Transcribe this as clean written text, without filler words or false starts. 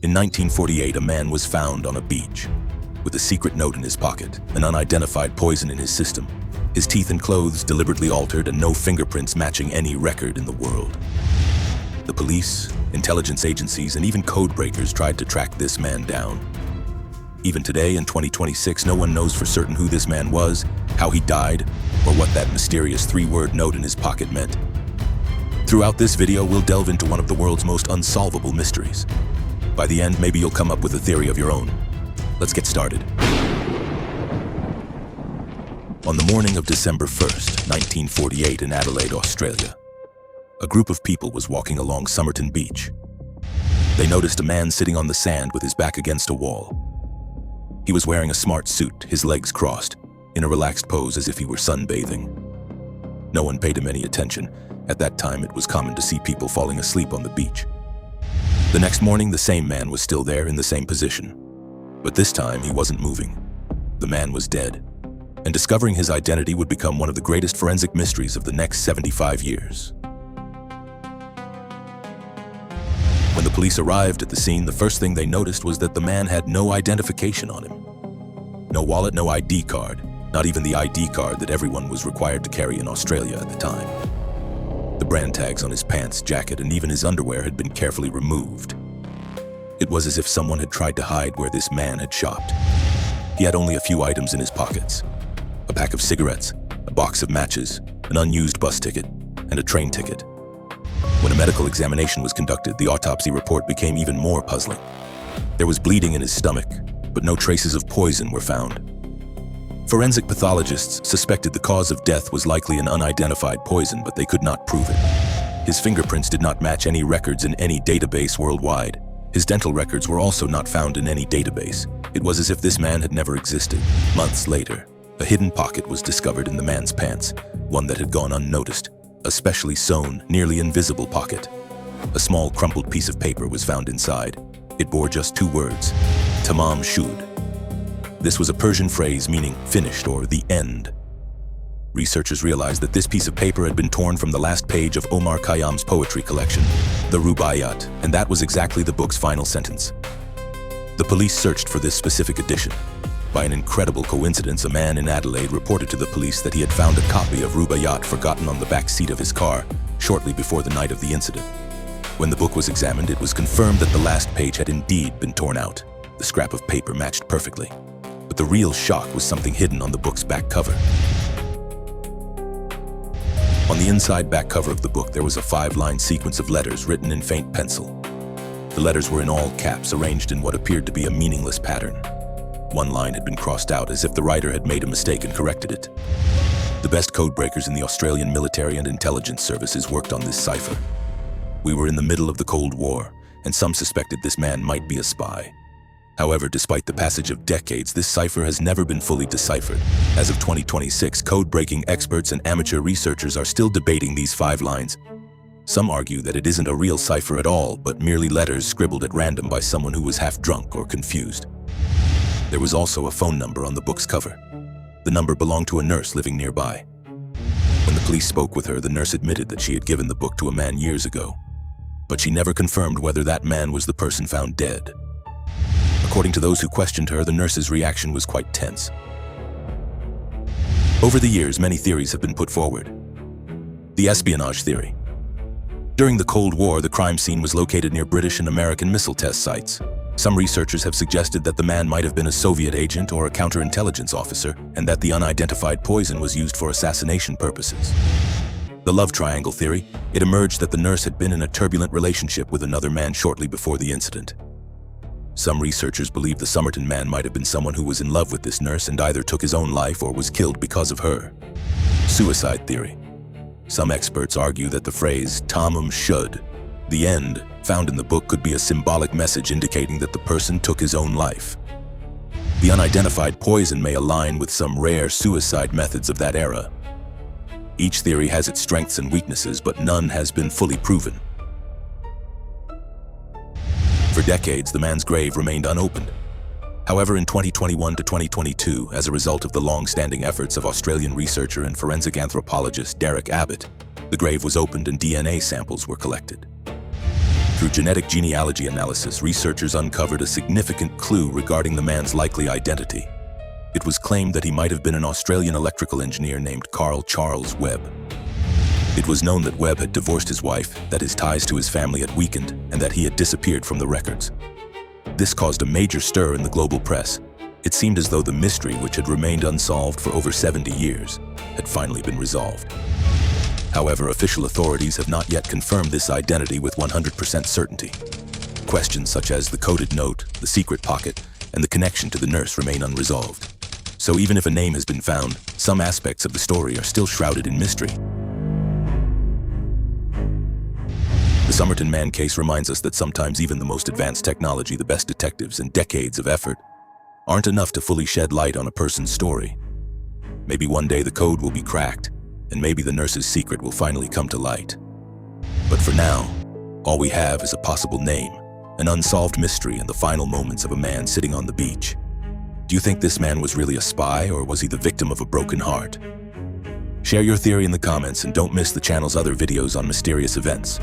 In 1948, a man was found on a beach with a secret note in his pocket, an unidentified poison in his system, his teeth and clothes deliberately altered, and no fingerprints matching any record in the world. The police, intelligence agencies, and even code breakers tried to track this man down. Even today, in 2026, no one knows for certain who this man was, how he died, or what that mysterious three-word note in his pocket meant. Throughout this video, we'll delve into one of the world's most unsolvable mysteries. By the end, maybe you'll come up with a theory of your own. Let's get started. On the morning of December 1st, 1948, in Adelaide, Australia, a group of people was walking along Somerton Beach. They noticed a man sitting on the sand with his back against a wall. He was wearing a smart suit, his legs crossed, in a relaxed pose as if he were sunbathing. No one paid him any attention. At that time, it was common to see people falling asleep on the beach. The next morning, the same man was still there in the same position. But this time, he wasn't moving. The man was dead. And discovering his identity would become one of the greatest forensic mysteries of the next 75 years. When the police arrived at the scene, the first thing they noticed was that the man had no identification on him. No wallet, no ID card, not even the ID card that everyone was required to carry in Australia at the time. The brand tags on his pants, jacket, and even his underwear had been carefully removed. It was as if someone had tried to hide where this man had shopped. He had only a few items in his pockets: a pack of cigarettes, a box of matches, an unused bus ticket, and a train ticket. When a medical examination was conducted, the autopsy report became even more puzzling. There was bleeding in his stomach, but no traces of poison were found. Forensic pathologists suspected the cause of death was likely an unidentified poison, but they could not prove it. His fingerprints did not match any records in any database worldwide. His dental records were also not found in any database. It was as if this man had never existed. Months later, a hidden pocket was discovered in the man's pants, one that had gone unnoticed, a specially sewn, nearly invisible pocket. A small crumpled piece of paper was found inside. It bore just two words: Tamam Shud. This was a Persian phrase meaning finished or the end. Researchers realized that this piece of paper had been torn from the last page of Omar Khayyam's poetry collection, the Rubaiyat, and that was exactly the book's final sentence. The police searched for this specific edition. By an incredible coincidence, a man in Adelaide reported to the police that he had found a copy of Rubaiyat forgotten on the back seat of his car shortly before the night of the incident. When the book was examined, it was confirmed that the last page had indeed been torn out. The scrap of paper matched perfectly. But the real shock was something hidden on the book's back cover. On the inside back cover of the book, there was a 5-line sequence of letters written in faint pencil. The letters were in all caps, arranged in what appeared to be a meaningless pattern. One line had been crossed out, as if the writer had made a mistake and corrected it. The best code breakers in the Australian military and intelligence services worked on this cipher. We were in the middle of the Cold War, and some suspected this man might be a spy. However, despite the passage of decades, this cipher has never been fully deciphered. As of 2026, code-breaking experts and amateur researchers are still debating these 5 lines. Some argue that it isn't a real cipher at all, but merely letters scribbled at random by someone who was half drunk or confused. There was also a phone number on the book's cover. The number belonged to a nurse living nearby. When the police spoke with her, the nurse admitted that she had given the book to a man years ago, but she never confirmed whether that man was the person found dead. According to those who questioned her, the nurse's reaction was quite tense. Over the years, many theories have been put forward. The espionage theory. During the Cold War, the crime scene was located near British and American missile test sites. Some researchers have suggested that the man might have been a Soviet agent or a counterintelligence officer, and that the unidentified poison was used for assassination purposes. The love triangle theory. It emerged that the nurse had been in a turbulent relationship with another man shortly before the incident. Some researchers believe the Somerton Man might have been someone who was in love with this nurse and either took his own life or was killed because of her. Suicide theory. Some experts argue that the phrase Tamam Shud, the end, found in the book could be a symbolic message indicating that the person took his own life. The unidentified poison may align with some rare suicide methods of that era. Each theory has its strengths and weaknesses, but none has been fully proven. For decades, the man's grave remained unopened. However, in 2021 to 2022, as a result of the long-standing efforts of Australian researcher and forensic anthropologist Derek Abbott, the grave was opened and DNA samples were collected. Through genetic genealogy analysis, researchers uncovered a significant clue regarding the man's likely identity. It was claimed that he might have been an Australian electrical engineer named Carl Charles Webb. It was known that Webb had divorced his wife, that his ties to his family had weakened, and that he had disappeared from the records. This caused a major stir in the global press. It seemed as though the mystery, which had remained unsolved for over 70 years, had finally been resolved. However, official authorities have not yet confirmed this identity with 100% certainty. Questions such as the coded note, the secret pocket, and the connection to the nurse remain unresolved. So even if a name has been found, some aspects of the story are still shrouded in mystery. The Somerton Man case reminds us that sometimes even the most advanced technology, the best detectives, and decades of effort aren't enough to fully shed light on a person's story. Maybe one day the code will be cracked, and maybe the nurse's secret will finally come to light. But for now, all we have is a possible name, an unsolved mystery, and the final moments of a man sitting on the beach. Do you think this man was really a spy, or was he the victim of a broken heart? Share your theory in the comments and don't miss the channel's other videos on mysterious events.